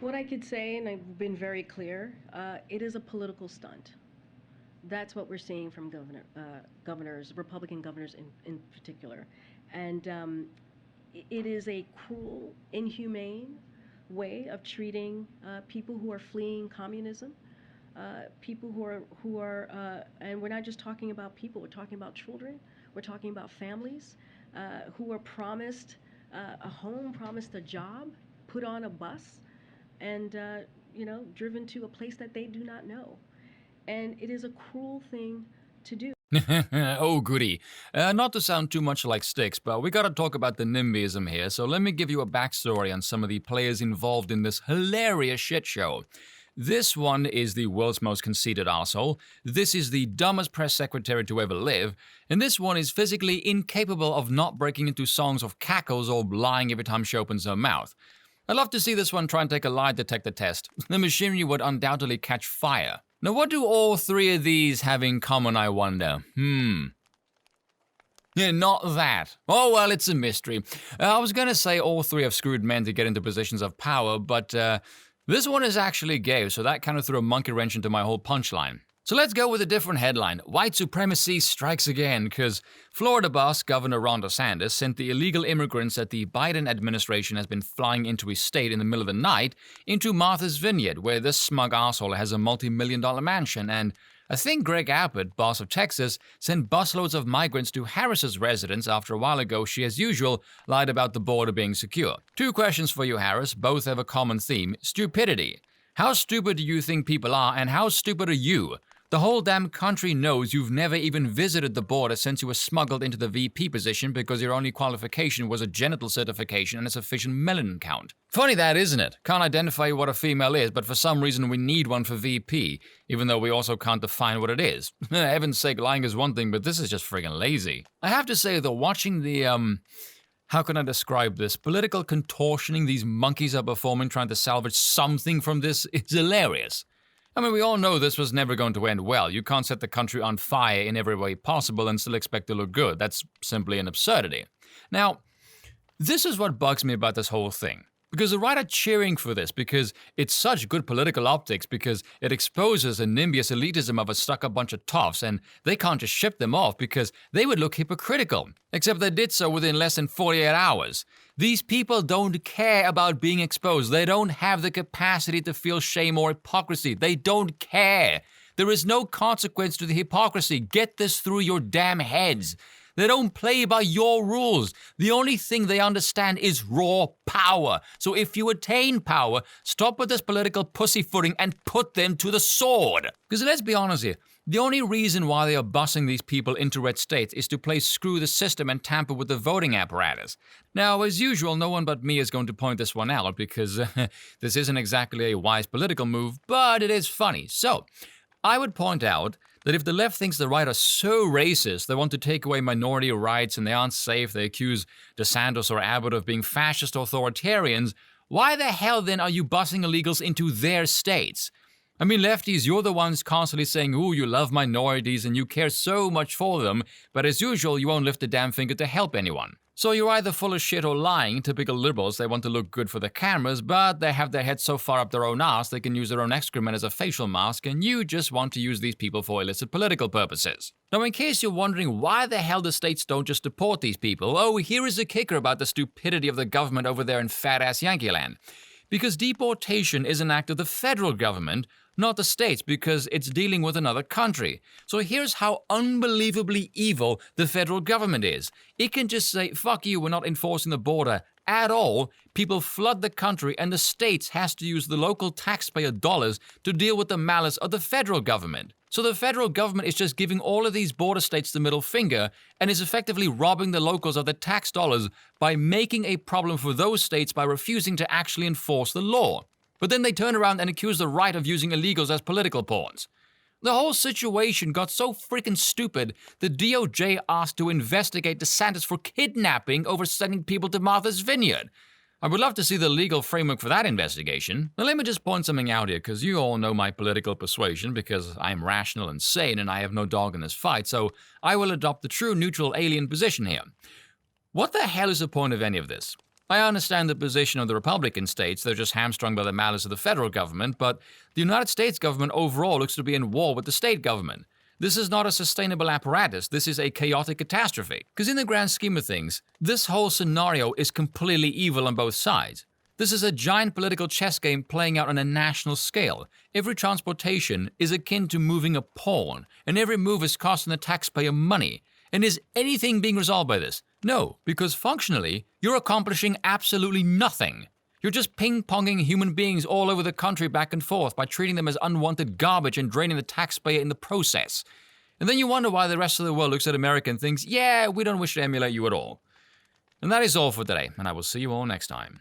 What I could say, and I've been very clear, it is a political stunt. That's what we're seeing from governors, Republican governors in particular. And it is a cruel, inhumane way of treating people who are fleeing communism, people and we're not just talking about people, we're talking about children, we're talking about families who are promised a home, promised a job, put on a bus, and driven to a place that they do not know. And it is a cruel thing to do. Oh, goody. Not to sound too much like Styx, but we gotta talk about the NIMBYism here, so let me give you a backstory on some of the players involved in this hilarious shit show. This one is the world's most conceited arsehole, this is the dumbest press secretary to ever live, and this one is physically incapable of not breaking into songs of cackles or lying every time she opens her mouth. I'd love to see this one try and take a lie detector test. The machinery would undoubtedly catch fire. Now, what do all three of these have in common, I wonder? Yeah, not that. Oh, well, it's a mystery. I was gonna say all three have screwed men to get into positions of power, but this one is actually gay, so that kind of threw a monkey wrench into my whole punchline. So let's go with a different headline. White supremacy strikes again, because Florida boss Governor Ron DeSantis sent the illegal immigrants that the Biden administration has been flying into his state in the middle of the night into Martha's Vineyard, where this smug asshole has a multi-million-dollar mansion, and I think Greg Abbott, boss of Texas, sent busloads of migrants to Harris's residence after a while ago she, as usual, lied about the border being secure. Two questions for you, Harris. Both have a common theme: stupidity. How stupid do you think people are, and how stupid are you? The whole damn country knows you've never even visited the border since you were smuggled into the VP position because your only qualification was a genital certification and a sufficient melanin count. Funny that, isn't it? Can't identify what a female is, but for some reason we need one for VP, even though we also can't define what it is. Heaven's sake, lying is one thing, but this is just friggin' lazy. I have to say, though, watching the, how can I describe this? Political contortioning these monkeys are performing trying to salvage something from this is hilarious. I mean, we all know this was never going to end well. You can't set the country on fire in every way possible and still expect to look good. That's simply an absurdity. Now, this is what bugs me about this whole thing. Because the right are cheering for this, because it's such good political optics, because it exposes a NIMBYist elitism of a stuck-up bunch of toffs, and they can't just ship them off because they would look hypocritical. Except they did so within less than 48 hours. These people don't care about being exposed. They don't have the capacity to feel shame or hypocrisy. They don't care. There is no consequence to the hypocrisy. Get this through your damn heads. They don't play by your rules. The only thing they understand is raw power. So if you attain power, stop with this political pussyfooting and put them to the sword. Because let's be honest here, the only reason why they are busing these people into red states is to play screw the system and tamper with the voting apparatus. Now, as usual, no one but me is going to point this one out because this isn't exactly a wise political move, but it is funny. So, I would point out that if the left thinks the right are so racist, they want to take away minority rights and they aren't safe, they accuse DeSantis or Abbott of being fascist authoritarians, why the hell then are you busing illegals into their states? I mean, lefties, you're the ones constantly saying, ooh, you love minorities and you care so much for them, but as usual, you won't lift a damn finger to help anyone. So you're either full of shit or lying. Typical liberals, they want to look good for the cameras, but they have their heads so far up their own ass they can use their own excrement as a facial mask, and you just want to use these people for illicit political purposes. Now, in case you're wondering why the hell the states don't just deport these people, oh, here is a kicker about the stupidity of the government over there in fat-ass Yankee land. Because deportation is an act of the federal government, not the states, because it's dealing with another country. So here's how unbelievably evil the federal government is. It can just say, fuck you, we're not enforcing the border at all. People flood the country and the states has to use the local taxpayer dollars to deal with the malice of the federal government. So the federal government is just giving all of these border states the middle finger and is effectively robbing the locals of their tax dollars by making a problem for those states by refusing to actually enforce the law. But then they turn around and accuse the right of using illegals as political pawns. The whole situation got so freaking stupid, the DOJ asked to investigate DeSantis for kidnapping over sending people to Martha's Vineyard. I would love to see the legal framework for that investigation. Now let me just point something out here, because you all know my political persuasion, because I am rational and sane and I have no dog in this fight, so I will adopt the true neutral alien position here. What the hell is the point of any of this? I understand the position of the Republican states. They're just hamstrung by the malice of the federal government, but the United States government overall looks to be in war with the state government. This is not a sustainable apparatus, this is a chaotic catastrophe. Because in the grand scheme of things, this whole scenario is completely evil on both sides. This is a giant political chess game playing out on a national scale. Every transportation is akin to moving a pawn, and every move is costing the taxpayer money. And is anything being resolved by this? No, because functionally, you're accomplishing absolutely nothing. You're just ping-ponging human beings all over the country back and forth by treating them as unwanted garbage and draining the taxpayer in the process. And then you wonder why the rest of the world looks at America and thinks, yeah, we don't wish to emulate you at all. And that is all for today, and I will see you all next time.